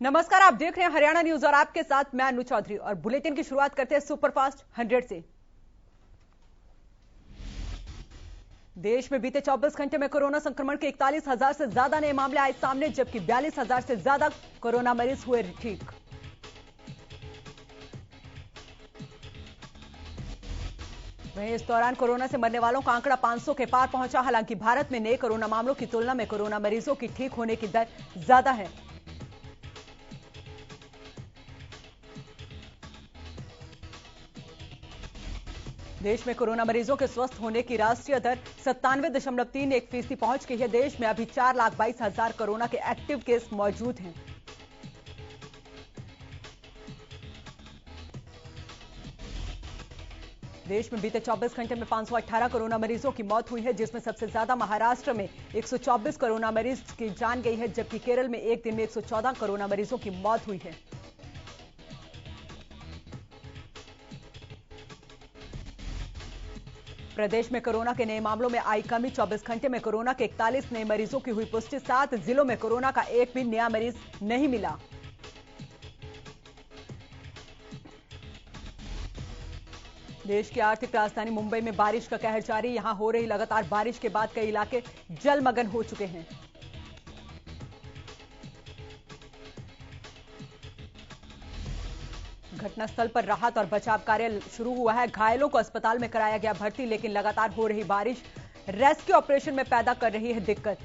नमस्कार, आप देख रहे हैं हरियाणा न्यूज और आपके साथ मैं अनु चौधरी। और बुलेटिन की शुरुआत करते हैं सुपरफास्ट 100 से। देश में बीते 24 घंटे में कोरोना संक्रमण के 41,000 से ज्यादा नए मामले आए सामने, जबकि 42,000 से ज्यादा कोरोना मरीज हुए ठीक। वहीं इस दौरान कोरोना से मरने वालों का आंकड़ा 500 के पार पहुंचा। हालांकि भारत में नए कोरोना मामलों की तुलना में कोरोना मरीजों की ठीक होने की दर ज्यादा है। देश में कोरोना मरीजों के स्वस्थ होने की राष्ट्रीय दर 97.31% पहुंच गई है। देश में अभी 4,22,000 कोरोना के एक्टिव केस मौजूद हैं। देश में बीते 24 घंटे में 518 कोरोना मरीजों की मौत हुई है, जिसमें सबसे ज्यादा महाराष्ट्र में 124 कोरोना मरीज की जान गई है, जबकि केरल में एक दिन में 114 कोरोना मरीजों की मौत हुई है। प्रदेश में कोरोना के नए मामलों में आई कमी। 24 घंटे में कोरोना के 41 नए मरीजों की हुई पुष्टि। 7 जिलों में कोरोना का एक भी नया मरीज नहीं मिला। देश की आर्थिक राजधानी मुंबई में बारिश का कहर जारी। यहां हो रही लगातार बारिश के बाद कई इलाके जलमग्न हो चुके हैं। घटनास्थल पर राहत और बचाव कार्य शुरू हुआ है। घायलों को अस्पताल में कराया गया भर्ती, लेकिन लगातार हो रही बारिश रेस्क्यू ऑपरेशन में पैदा कर रही है दिक्कत।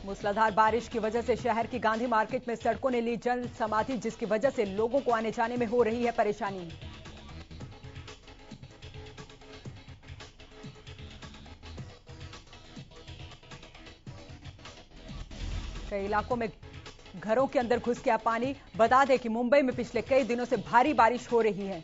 मूसलाधार बारिश की वजह से शहर की गांधी मार्केट में सड़कों ने ली जल समाधि, जिसकी वजह से लोगों को आने जाने में हो रही है परेशानी। कई इलाकों में घरों के अंदर घुस गया पानी। बता दें कि मुंबई में पिछले कई दिनों से भारी बारिश हो रही है।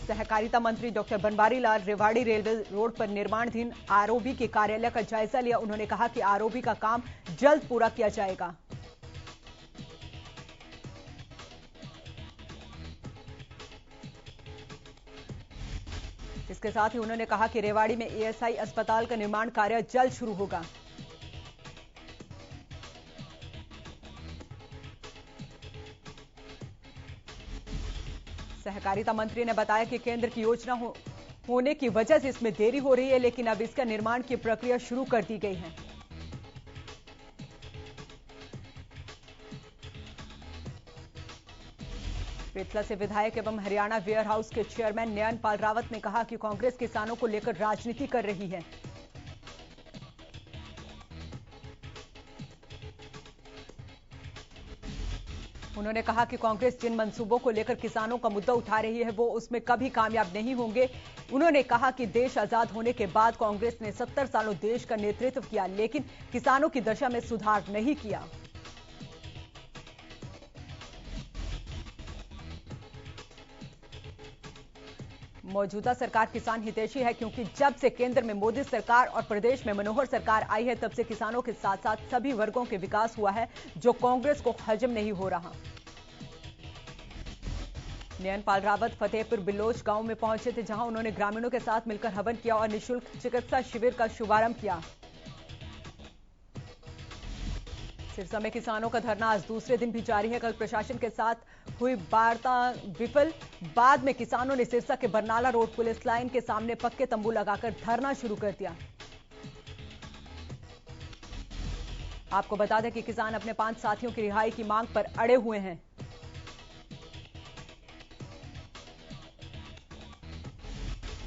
सहकारिता मंत्री doctor Banwari Lal Rewari railway road पर निर्माणाधीन आरओबी के कार्यालय का जायजा लिया। उन्होंने कहा कि आरओबी का काम जल्द पूरा किया जाएगा। इसके साथ ही उन्होंने कहा कि रेवाड़ी में एएसआई अस्पताल का निर्माण कार्य जल्द शुरू होगा। सहकारिता मंत्री ने बताया कि केंद्र की योजना होने की वजह से इसमें देरी हो रही है, लेकिन अब इसका निर्माण की प्रक्रिया शुरू कर दी गई है। बेतला से विधायक एवं हरियाणा वेयर हाउस के चेयरमैन नयन पाल रावत ने कहा कि कांग्रेस किसानों को लेकर राजनीति कर रही है। उन्होंने कहा कि कांग्रेस जिन मंसूबों को लेकर किसानों का मुद्दा उठा रही है वो उसमें कभी कामयाब नहीं होंगे। उन्होंने कहा कि देश आजाद होने के बाद कांग्रेस ने 70 सालों देश का नेतृत्व किया, लेकिन किसानों की दशा में सुधार नहीं किया। मौजूदा सरकार किसान हितैषी है, क्योंकि जब से केंद्र में मोदी सरकार और प्रदेश में मनोहर सरकार आई है, तब से किसानों के साथ साथ सभी वर्गों के विकास हुआ है, जो कांग्रेस को हजम नहीं हो रहा। नयन पाल रावत फतेहपुर बिलोच गांव में पहुंचे थे, जहां उन्होंने ग्रामीणों के साथ मिलकर हवन किया और निःशुल्क चिकित्सा शिविर का शुभारंभ किया। सिरसा में किसानों का धरना आज दूसरे दिन भी जारी है। कल प्रशासन के साथ हुई वार्ता विफल। बाद में किसानों ने सिरसा के बरनाला रोड पुलिस लाइन के सामने पक्के तंबू लगाकर धरना शुरू कर दिया। आपको बता दें कि किसान अपने 5 साथियों की रिहाई की मांग पर अड़े हुए हैं।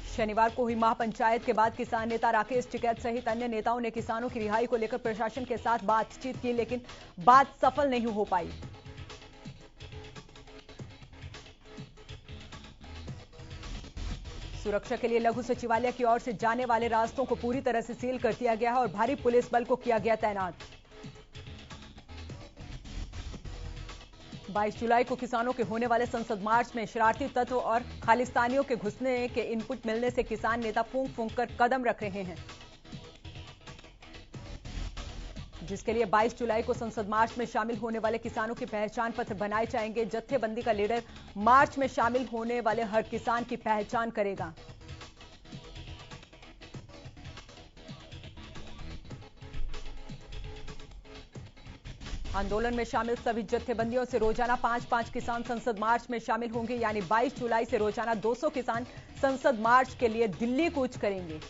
शनिवार को हुई महापंचायत के बाद किसान नेता राकेश टिकैत सहित अन्य नेताओं ने किसानों की रिहाई को लेकर प्रशासन के साथ बातचीत की, लेकिन बात सफल नहीं हो पाई। सुरक्षा के लिए लघु सचिवालय की ओर से जाने वाले रास्तों को पूरी तरह से सील कर दिया गया है और भारी पुलिस बल को किया गया तैनात। 22 जुलाई को किसानों के होने वाले संसद मार्च में शरारती तत्व और खालिस्तानियों के घुसने के इनपुट मिलने से किसान नेता फूंक फूंक कर कदम रख रहे हैं। जिसके लिए 22 जुलाई को संसद मार्च में शामिल होने वाले किसानों के पहचान पत्र बनाए जाएंगे। जत्थेबंदी का लीडर मार्च में शामिल होने वाले हर किसान की पहचान करेगा। आंदोलन में शामिल सभी जत्थेबंदियों से रोजाना 5-5 किसान संसद मार्च में शामिल होंगे, यानी 22 जुलाई से रोजाना 200 किसान संसद मार्च के लिए दिल्ली कूच करेंगे।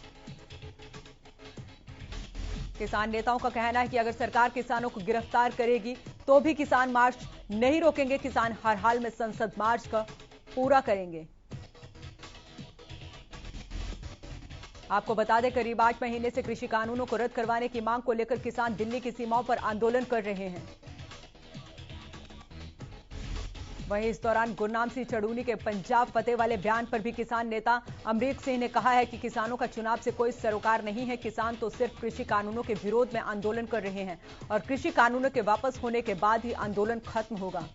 किसान नेताओं का कहना है कि अगर सरकार किसानों को गिरफ्तार करेगी तो भी किसान मार्च नहीं रोकेंगे। किसान हर हाल में संसद मार्च का पूरा करेंगे। आपको बता दें, करीब 8 महीने से कृषि कानूनों को रद्द करवाने की मांग को लेकर किसान दिल्ली की सीमाओं पर आंदोलन कर रहे हैं। वहीं इस दौरान गुरनाम सिंह चड़ूनी के पंजाब फतेह वाले बयान पर भी किसान नेता अमरीक सिंह ने कहा है कि किसानों का चुनाव से कोई सरोकार नहीं है। किसान तो सिर्फ कृषि कानूनों के विरोध में आंदोलन कर रहे हैं और कृषि कानूनों के वापस होने के बाद ही आंदोलन खत्म होगा।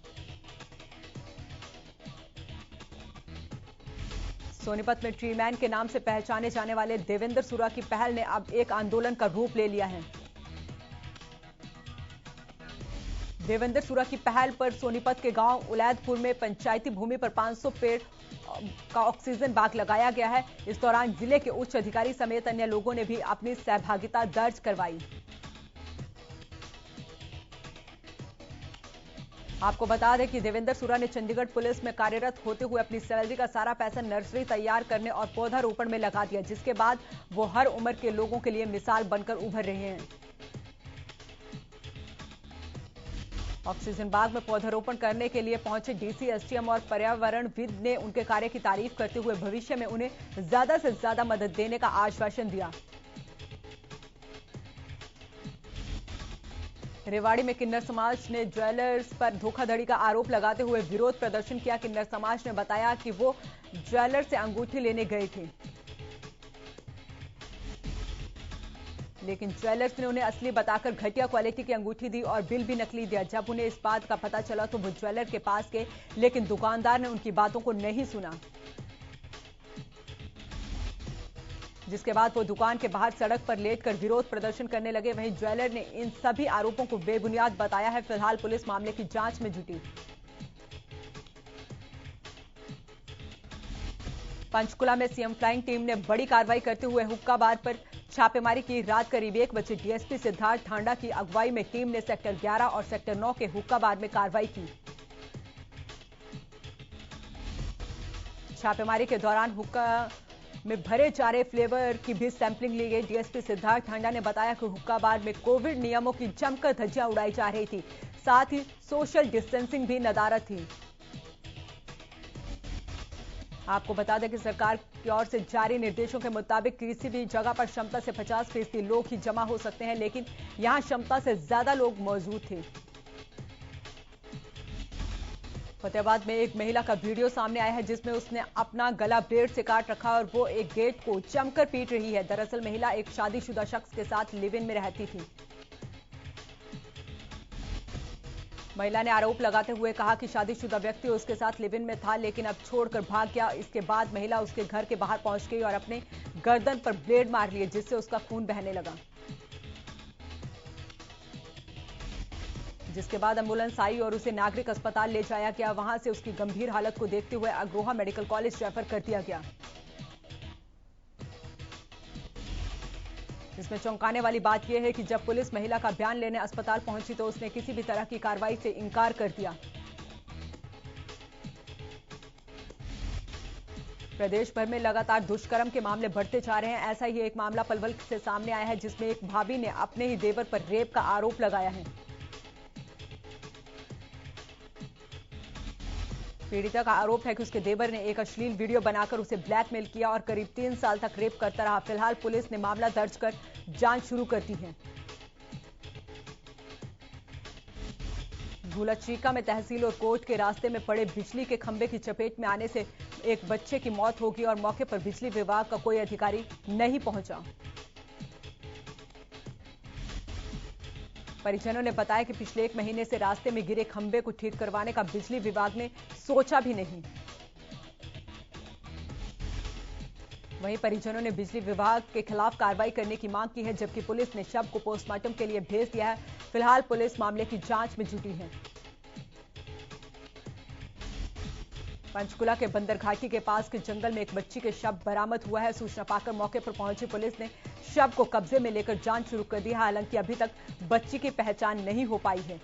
सोनीपत में ट्रीमैन के नाम से पहचाने जाने वाले देवेंद्र सुरा की पहल ने अब एक आंदोलन का रूप ले लिया है। देवेंद्र सुरा की पहल पर सोनीपत के गांव उलैदपुर में पंचायती भूमि पर 500 पेड़ का ऑक्सीजन बाग लगाया गया है। इस दौरान जिले के उच्च अधिकारी समेत अन्य लोगों ने भी अपनी सहभागिता दर्ज करवाई। आपको बता दें कि देवेंद्र सुरा ने चंडीगढ़ पुलिस में कार्यरत होते हुए अपनी सैलरी का सारा पैसा नर्सरी तैयार करने और पौधारोपण में लगा दिया, जिसके बाद वो हर उम्र के लोगों के लिए मिसाल बनकर उभर रहे हैं। ऑक्सीजन बाग में पौधारोपण करने के लिए पहुंचे डीसी, एसडीएम और पर्यावरणविद ने उनके कार्य की तारीफ करते हुए भविष्य में उन्हें ज्यादा से ज्यादा मदद देने का आश्वासन दिया। रेवाड़ी में किन्नर समाज ने ज्वेलर्स पर धोखाधड़ी का आरोप लगाते हुए विरोध प्रदर्शन किया। किन्नर समाज ने बताया कि वो ज्वेलर से अंगूठी लेने गए थे, लेकिन ज्वेलर्स ने उन्हें असली बताकर घटिया क्वालिटी की अंगूठी दी और बिल भी नकली दिया। जब उन्हें इस बात का पता चला तो वो ज्वेलर के पास गए, लेकिन दुकानदार ने उनकी बातों को नहीं सुना, जिसके बाद वो दुकान के बाहर सड़क पर लेटकर विरोध प्रदर्शन करने लगे। वहीं ज्वेलर ने इन सभी आरोपों को बेबुनियाद बताया है। फिलहाल पुलिस मामले की जांच में जुटी। पंचकुला में सीएम फ्लाइंग टीम ने बड़ी कार्रवाई करते हुए हुक्का बार पर छापेमारी की। रात करीब 1 बजे डीएसपी सिद्धार्थ ठांडा की अगुवाई में टीम ने सेक्टर 11 और सेक्टर 9 के हुक्का बार में कार्रवाई की। छापेमारी के दौरान हुक्का में भरे जा रहे फ्लेवर की भी सैंपलिंग ली गई। डीएसपी सिद्धार्थ ठांडा ने बताया कि हुक्का बार में कोविड नियमों की जमकर धज्जियां उड़ाई जा रही थी, साथ ही सोशल डिस्टेंसिंग भी नदारद थी। आपको बता दें कि सरकार की ओर से जारी निर्देशों के मुताबिक किसी भी जगह पर क्षमता से 50% लोग ही जमा हो सकते हैं, लेकिन यहां क्षमता से ज्यादा लोग मौजूद थे। फतेहाबाद में एक महिला का वीडियो सामने आया है, जिसमें उसने अपना गला ब्लेड से काट रखा और वो एक गेट को जमकर पीट रही है। दरअसल महिला एक शादीशुदा शख्स के साथ लिव इन में रहती थी। महिला ने आरोप लगाते हुए कहा कि शादीशुदा व्यक्ति उसके साथ लिव इन में था, लेकिन अब छोड़कर भाग गया। इसके बाद महिला उसके घर के बाहर पहुंच गई और अपने गर्दन पर ब्लेड मार लिए, जिससे उसका खून बहने लगा। जिसके बाद एम्बुलेंस आई और उसे नागरिक अस्पताल ले जाया गया। वहां से उसकी गंभीर हालत को देखते हुए अग्रोहा मेडिकल कॉलेज रेफर कर दिया गया। इसमें चौंकाने वाली बात यह है कि जब पुलिस महिला का बयान लेने अस्पताल पहुंची तो उसने किसी भी तरह की कार्रवाई से इनकार कर दिया। प्रदेश भर में लगातार दुष्कर्म के मामले बढ़ते जा रहे हैं। ऐसा ही एक मामला पलवल से सामने आया है, जिसमें एक भाभी ने अपने ही देवर पर रेप का आरोप लगाया है। पीड़िता का आरोप है कि उसके देवर ने एक अश्लील वीडियो बनाकर उसे ब्लैकमेल किया और करीब 3 साल तक रेप करता रहा। फिलहाल पुलिस ने मामला दर्ज कर जांच शुरू कर दी है। गुलचीका में तहसील और कोर्ट के रास्ते में पड़े बिजली के खंभे की चपेट में आने से एक बच्चे की मौत हो गई और मौके पर बिजली विभाग का कोई अधिकारी नहीं पहुंचा। परिजनों ने बताया कि पिछले 1 महीने से रास्ते में गिरे खंभे को ठीक करवाने का बिजली विभाग ने सोचा भी नहीं। वहीं परिजनों ने बिजली विभाग के खिलाफ कार्रवाई करने की मांग की है, जबकि पुलिस ने शव को पोस्टमार्टम के लिए भेज दिया है। फिलहाल पुलिस मामले की जांच में जुटी है। पंचकुला के बंदर घाटी के पास के जंगल में एक बच्ची के शव बरामद हुआ है। सूचना पाकर मौके पर पहुंची पुलिस ने शव को कब्जे में लेकर जांच शुरू कर दी है। हालांकि अभी तक बच्ची की पहचान नहीं हो पाई है।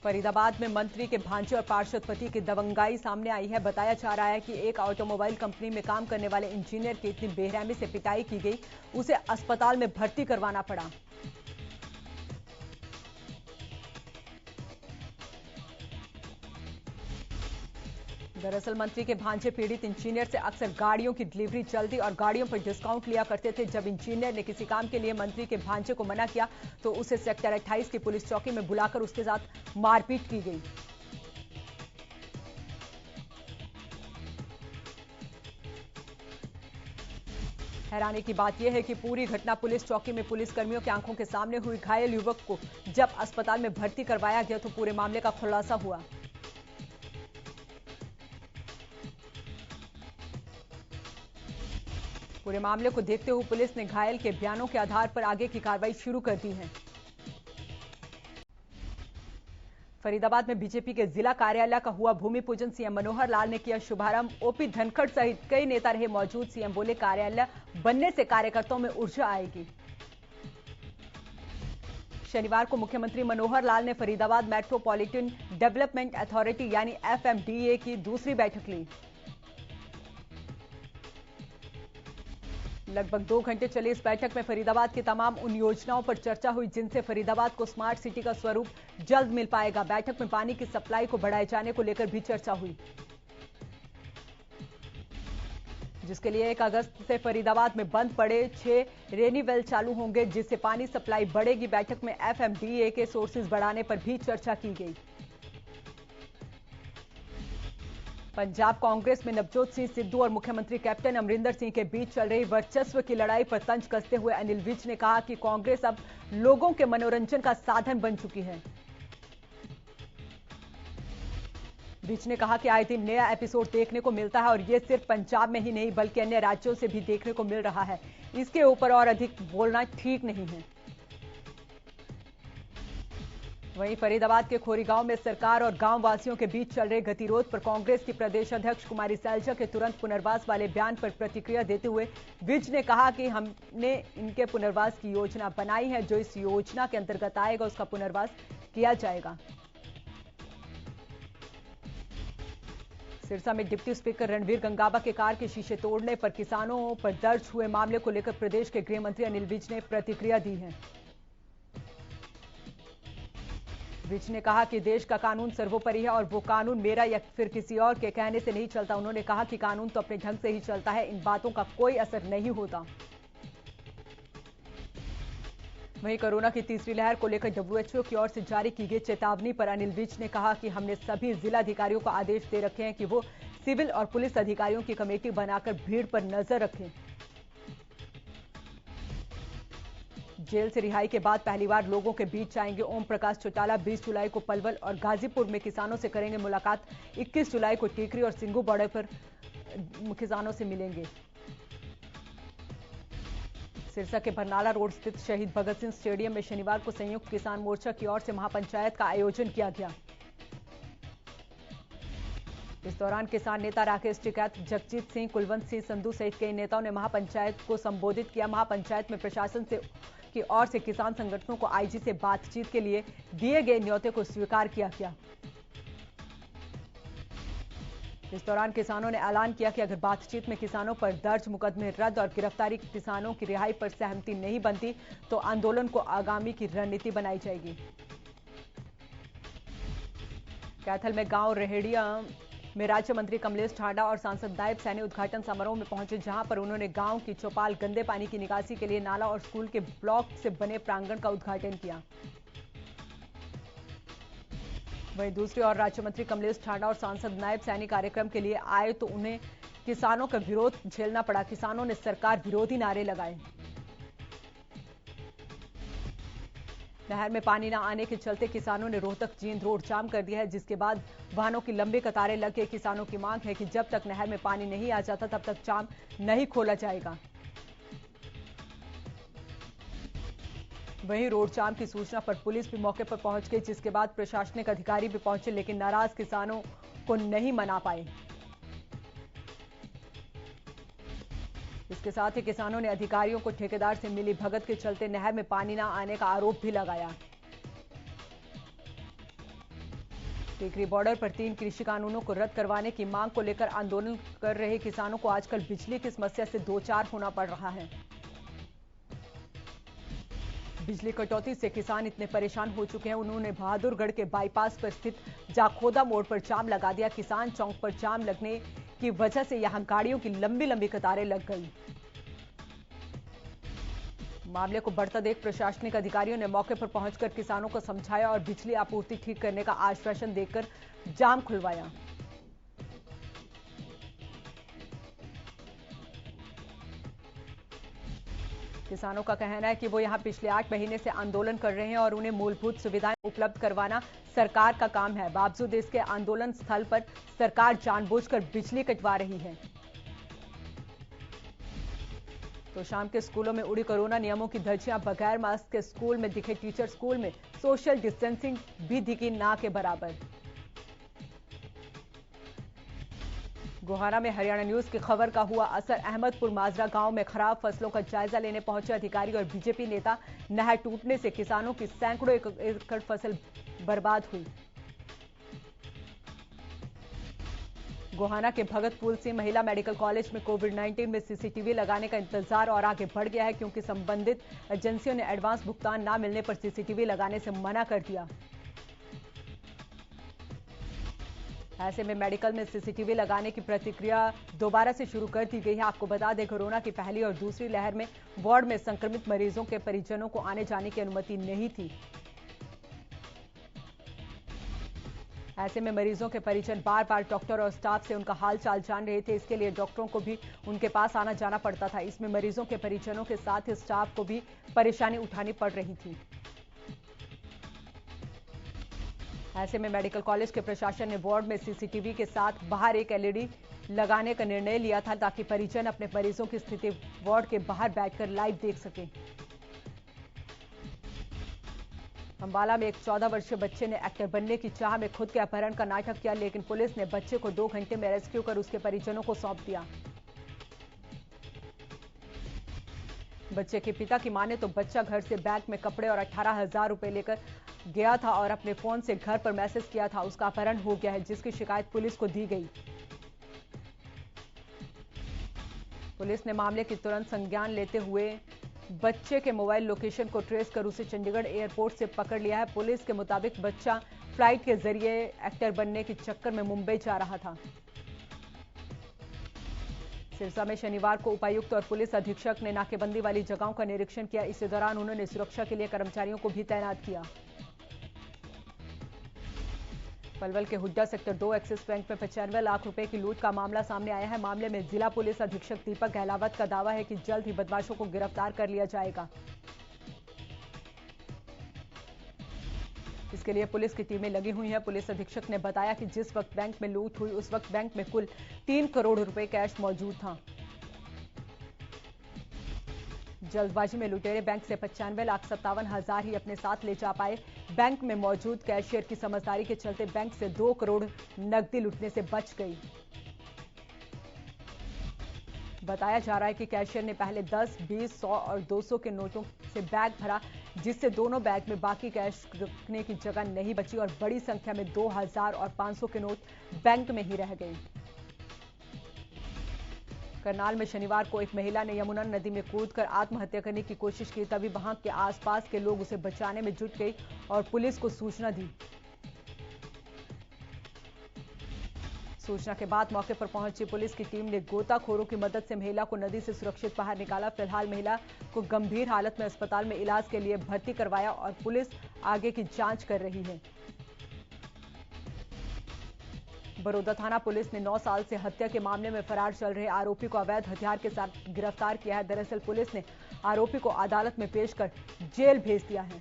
फरीदाबाद में मंत्री के भांजे और पार्षद पति की दबंगाई सामने आई है। बताया जा रहा है कि एक ऑटोमोबाइल कंपनी में काम करने वाले इंजीनियर की इतनी बेरहमी से पिटाई की गई, उसे अस्पताल में भर्ती करवाना पड़ा। दरअसल मंत्री के भांजे पीड़ित इंजीनियर से अक्सर गाड़ियों की डिलीवरी जल्दी और गाड़ियों पर डिस्काउंट लिया करते थे। जब इंजीनियर ने किसी काम के लिए मंत्री के भांजे को मना किया तो उसे सेक्टर 28 की पुलिस चौकी में बुलाकर उसके साथ मारपीट की गई। हैरानी की बात यह है कि पूरी घटना पुलिस चौकी में पुलिस कर्मियों की आंखों के सामने हुई। घायल युवक को जब अस्पताल में भर्ती करवाया गया तो पूरे मामले का खुलासा हुआ। पूरे मामले को देखते हुए पुलिस ने घायल के बयानों के आधार पर आगे की कार्रवाई शुरू कर दी है। फरीदाबाद में बीजेपी के जिला कार्यालय का हुआ भूमि पूजन। सीएम मनोहर लाल ने किया शुभारंभ। ओपी धनखड़ सहित कई नेता रहे मौजूद। सीएम बोले कार्यालय बनने से कार्यकर्ताओं में ऊर्जा आएगी। शनिवार को मुख्यमंत्री मनोहर लाल ने फरीदाबाद मेट्रोपॉलिटन डेवलपमेंट अथॉरिटी यानी एफएमडीए की दूसरी बैठक ली। लगभग 2 घंटे चली इस बैठक में फरीदाबाद की तमाम उन योजनाओं पर चर्चा हुई जिनसे फरीदाबाद को स्मार्ट सिटी का स्वरूप जल्द मिल पाएगा। बैठक में पानी की सप्लाई को बढ़ाए जाने को लेकर भी चर्चा हुई, जिसके लिए 1 अगस्त से फरीदाबाद में बंद पड़े 6 रेनी वेल चालू होंगे, जिससे पानी सप्लाई बढ़ेगी। बैठक में एफएमडीए के सोर्सेज बढ़ाने पर भी चर्चा की गई। पंजाब कांग्रेस में नवजोत सिंह सिद्धू और मुख्यमंत्री कैप्टन अमरिंदर सिंह के बीच चल रही वर्चस्व की लड़ाई पर तंज कसते हुए अनिल विज ने कहा कि कांग्रेस अब लोगों के मनोरंजन का साधन बन चुकी है। विज ने कहा कि आए दिन नया एपिसोड देखने को मिलता है और यह सिर्फ पंजाब में ही नहीं बल्कि अन्य राज्यों से भी देखने को मिल रहा है। इसके ऊपर और अधिक बोलना ठीक नहीं है। वहीं फरीदाबाद के खोरीगांव में सरकार और गांव वासियों के बीच चल रहे गतिरोध पर कांग्रेस की प्रदेश अध्यक्ष कुमारी सैलजा के तुरंत पुनर्वास वाले बयान पर प्रतिक्रिया देते हुए विज ने कहा कि हमने इनके पुनर्वास की योजना बनाई है। जो इस योजना के अंतर्गत आएगा उसका पुनर्वास किया जाएगा। सिरसा में डिप्टी स्पीकर रणवीर गंगावा के कार के शीशे तोड़ने पर किसानों पर दर्ज हुए मामले को लेकर प्रदेश के गृह मंत्री अनिल विज ने प्रतिक्रिया दी है। विज ने कहा कि देश का कानून सर्वोपरि है और वो कानून मेरा या फिर किसी और के कहने से नहीं चलता। उन्होंने कहा कि कानून तो अपने ढंग से ही चलता है, इन बातों का कोई असर नहीं होता। वहीं कोरोना की तीसरी लहर को लेकर डब्ल्यूएचओ की ओर से जारी की गई चेतावनी पर अनिल विज ने कहा कि हमने सभी जिलाधिकारियों को आदेश दे रखे हैं कि वो सिविल और पुलिस अधिकारियों की कमेटी बनाकर भीड़ पर नजर रखें। जेल से रिहाई के बाद पहली बार लोगों के बीच जाएंगे ओम प्रकाश चौटाला। 20 जुलाई को पलवल और गाजीपुर में किसानों से करेंगे मुलाकात। 21 जुलाई को टीकरी और सिंगू बॉर्डर पर किसानों से मिलेंगे। सिरसा के बरनाला रोड स्थित शहीद भगत सिंह स्टेडियम में शनिवार को संयुक्त किसान मोर्चा की ओर से महापंचायत का आयोजन किया गया। इस दौरान किसान नेता राकेश टिकैत, जगजीत सिंह, कुलवंत सिंह संधू सहित कई नेताओं ने महापंचायत को संबोधित किया। महापंचायत में प्रशासन से की ओर से किसान संगठनों को आईजी से बातचीत के लिए दिए गए न्योते को स्वीकार किया गया। इस दौरान किसानों ने ऐलान किया कि अगर बातचीत में किसानों पर दर्ज मुकदमे रद्द और गिरफ्तारी किसानों की रिहाई पर सहमति नहीं बनती तो आंदोलन को आगामी की रणनीति बनाई जाएगी। कैथल में गांव रेहड़िया में राज्य मंत्री कमलेश ठाडा और सांसद नायब सैनी उद्घाटन समारोह में पहुंचे, जहां पर उन्होंने गांव की चौपाल गंदे पानी की निकासी के लिए नाला और स्कूल के ब्लॉक से बने प्रांगण का उद्घाटन किया। वहीं दूसरी ओर राज्य मंत्री कमलेश ठाडा और सांसद नायब सैनी कार्यक्रम के लिए आए तो उन्हें किसानों का विरोध झेलना पड़ा। किसानों ने सरकार विरोधी नारे लगाए। नहर में पानी न आने के चलते किसानों ने रोहतक जींद रोड जाम कर दिया है, जिसके बाद वाहनों की लंबी कतारें लग गई। किसानों की मांग है कि जब तक नहर में पानी नहीं आ जाता तब तक जाम नहीं खोला जाएगा। वहीं रोड जाम की सूचना पर पुलिस भी मौके पर पहुंच गई, जिसके बाद प्रशासनिक अधिकारी भी पहुंचे, लेकिन नाराज किसानों को नहीं मना पाए। इसके साथ ही किसानों ने अधिकारियों को ठेकेदार से मिली भगत के चलते नहर में पानी न आने का आरोप भी लगाया। टेकरी बॉर्डर पर 3 कृषि कानूनों को रद्द करवाने की मांग को लेकर आंदोलन कर रहे किसानों को आजकल बिजली की समस्या से दो चार होना पड़ रहा है। बिजली कटौती से किसान इतने परेशान हो चुके हैं, उन्होंने बहादुरगढ़ के बाईपास पर स्थित जाखोदा मोड़ पर जाम लगा दिया। किसान चौक पर जाम लगने की वजह से यहां गाड़ियों की लंबी लंबी कतारें लग गई। मामले को बढ़ता देख प्रशासनिक अधिकारियों ने मौके पर पहुंचकर किसानों को समझाया और बिजली आपूर्ति ठीक करने का आश्वासन देकर जाम खुलवाया। किसानों का कहना है कि वो यहां पिछले 8 महीने से आंदोलन कर रहे हैं और उन्हें मूलभूत सुविधाएं उपलब्ध करवाना सरकार का काम है। बावजूद इसके आंदोलन स्थल पर सरकार जानबूझकर बिजली कटवा रही है। तो शाम के स्कूलों में उड़ी कोरोना नियमों की धज्जियां, बगैर मास्क के स्कूल में दिखे टीचर, स्कूल में सोशल डिस्टेंसिंग भी दिखी ना के बराबर। गोहाना में हरियाणा न्यूज की खबर का हुआ असर। अहमदपुर माजरा गांव में खराब फसलों का जायजा लेने पहुंचे अधिकारी और बीजेपी नेता। नहर टूटने से किसानों की सैकड़ों एकड़ फसल बर्बाद हुई। गोहाना के भगतपुर से महिला मेडिकल कॉलेज में कोविड-19 में सीसीटीवी लगाने का इंतजार और आगे बढ़ गया है, क्योंकि संबंधित एजेंसियों ने एडवांस भुगतान न मिलने पर सीसीटीवी लगाने से मना कर दिया। ऐसे में मेडिकल में सीसीटीवी लगाने की प्रक्रिया दोबारा से शुरू कर दी गई है। आपको बता दें, कोरोना की पहली और दूसरी लहर में वार्ड में संक्रमित मरीजों के परिजनों को आने जाने की अनुमति नहीं थी। ऐसे में मरीजों के परिजन बार बार डॉक्टर और स्टाफ से उनका हाल चाल जान रहे थे। इसके लिए डॉक्टरों को भी उनके पास आना जाना पड़ता था। इसमें मरीजों के परिजनों के साथ ही स्टाफ को भी परेशानी उठानी पड़ रही थी। ऐसे में मेडिकल कॉलेज के प्रशासन ने वार्ड में सीसीटीवी के साथ बाहर एक एलईडी लगाने का निर्णय लिया था, ताकि परिजन अपने मरीजों की स्थिति वार्ड के बाहर बैठकर लाइव देख सकें। अंबाला में एक 14 वर्षीय बच्चे ने एक्टर बनने की चाह में खुद के अपहरण का नाटक किया, लेकिन पुलिस ने बच्चे को 2 घंटे में रेस्क्यू कर उसके परिजनों को सौंप दिया। बच्चे के पिता की माने तो बच्चा घर से बैग में कपड़े और 18,000 रुपए लेकर गया था और अपने फोन से घर पर मैसेज किया था। उसका अपहरण हो गया है, जिसकी शिकायत पुलिस को दी गई। पुलिस ने मामले की तुरंत संज्ञान लेते हुए बच्चे के मोबाइल लोकेशन को ट्रेस कर उसे चंडीगढ़ एयरपोर्ट से पकड़ लिया है। पुलिस के मुताबिक बच्चा फ्लाइट के जरिए एक्टर बनने के चक्कर में मुंबई जा रहा था। सिरसा में शनिवार को उपायुक्त और पुलिस अधीक्षक ने नाकेबंदी वाली जगहों का निरीक्षण किया। इसी दौरान उन्होंने सुरक्षा के लिए कर्मचारियों को भी तैनात किया। पलवल के हुड्डा सेक्टर 2 एक्सिस बैंक में 95 लाख रुपए की लूट का मामला सामने आया है। मामले में जिला पुलिस अधीक्षक दीपक गहलावत का दावा है कि जल्द ही बदमाशों को गिरफ्तार कर लिया जाएगा। इसके लिए पुलिस की टीमें लगी हुई हैं। पुलिस अधीक्षक ने बताया कि जिस वक्त बैंक में लूट हुई उस वक्त बैंक में कुल 3 करोड़ रुपए कैश मौजूद था। जल्दबाजी में लुटेरे बैंक से 95,57,000 ही अपने साथ ले जा पाए। बैंक में मौजूद कैशियर की समझदारी के चलते बैंक से 2 करोड़ नकदी लुटने से बच गई। बताया जा रहा है कि कैशियर ने पहले 10, 20, 100 और 200 के नोटों से बैग भरा, जिससे दोनों बैग में बाकी कैश रखने की जगह नहीं बची और बड़ी संख्या में 2000 और 500 के नोट बैंक में ही रह गए। करनाल में शनिवार को एक महिला ने यमुना नदी में कूदकर आत्महत्या करने की कोशिश की, तभी वहां के आसपास के लोग उसे बचाने में जुट गए और पुलिस को सूचना दी। सूचना के बाद मौके पर पहुंची पुलिस की टीम ने गोताखोरों की मदद से महिला को नदी से सुरक्षित बाहर निकाला। फिलहाल महिला को गंभीर हालत में अस्पताल में इलाज के लिए भर्ती करवाया और पुलिस आगे की जांच कर रही है। बड़ौदा थाना पुलिस ने 9 साल से हत्या के मामले में फरार चल रहे आरोपी को अवैध हथियार के साथ गिरफ्तार किया है। दरअसल पुलिस ने आरोपी को अदालत में पेश कर जेल भेज दिया है।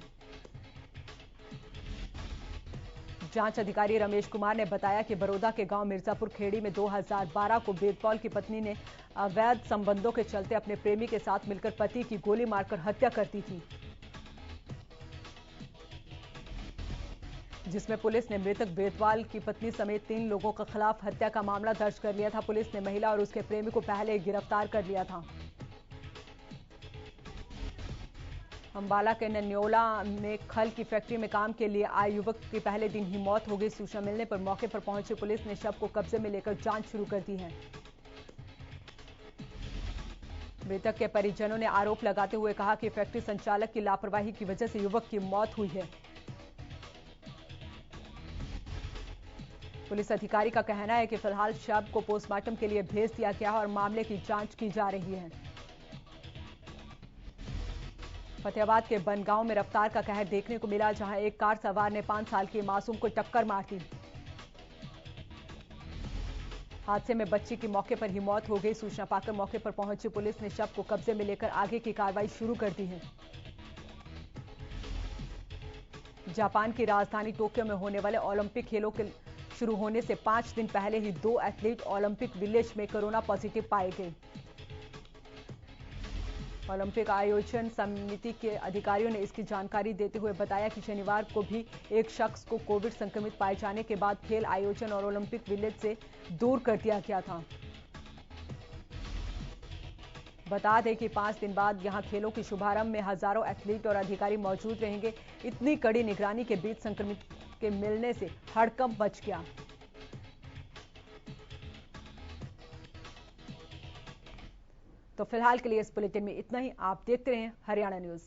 जांच अधिकारी रमेश कुमार ने बताया कि बड़ौदा के गांव मिर्जापुर खेड़ी में 2012 को वेदपाल की पत्नी ने अवैध संबंधों के चलते अपने प्रेमी के साथ मिलकर पति की गोली मारकर हत्या कर दी थी, जिसमें पुलिस ने मृतक वेदपाल की पत्नी समेत 3 लोगों के खिलाफ हत्या का मामला दर्ज कर लिया था। पुलिस ने महिला और उसके प्रेमी को पहले गिरफ्तार कर लिया था। अंबाला के नन्योला में खल की फैक्ट्री में काम के लिए आए युवक की पहले दिन ही मौत हो गई। सूचना मिलने पर मौके पर पहुंची पुलिस ने शव को कब्जे में लेकर जांच शुरू कर दी है। मृतक के परिजनों ने आरोप लगाते हुए कहा कि फैक्ट्री संचालक की लापरवाही की वजह से युवक की मौत हुई है। पुलिस अधिकारी का कहना है कि फिलहाल शव को पोस्टमार्टम के लिए भेज दिया गया है और मामले की जांच की जा रही है। फतेहाबाद के बनगांव में रफ्तार का कहर देखने को मिला, जहां एक कार सवार ने 5 साल की मासूम को टक्कर मार दी। हादसे में बच्ची की मौके पर ही मौत हो गई। सूचना पाकर मौके पर पहुंची पुलिस ने शव को कब्जे में लेकर आगे की कार्रवाई शुरू कर दी है। जापान की राजधानी टोक्यो में होने वाले ओलंपिक खेलों के शुरू होने से 5 दिन पहले ही 2 एथलीट ओलंपिक विलेज में कोरोना पॉजिटिव पाए गए। ओलंपिक आयोजन समिति के अधिकारियों ने इसकी जानकारी देते हुए बताया कि शनिवार को भी एक शख्स को कोविड संक्रमित पाए जाने के बाद खेल आयोजन और ओलंपिक विलेज से दूर कर दिया गया था। बता दें कि 5 दिन बाद यहां खेलों के शुभारंभ में हजारों एथलीट और अधिकारी मौजूद रहेंगे। इतनी कड़ी निगरानी के बीच संक्रमित के मिलने से हड़कंप मच गया। तो फिलहाल के लिए इस बुलेटिन में इतना ही। आप देखते रहें हरियाणा न्यूज।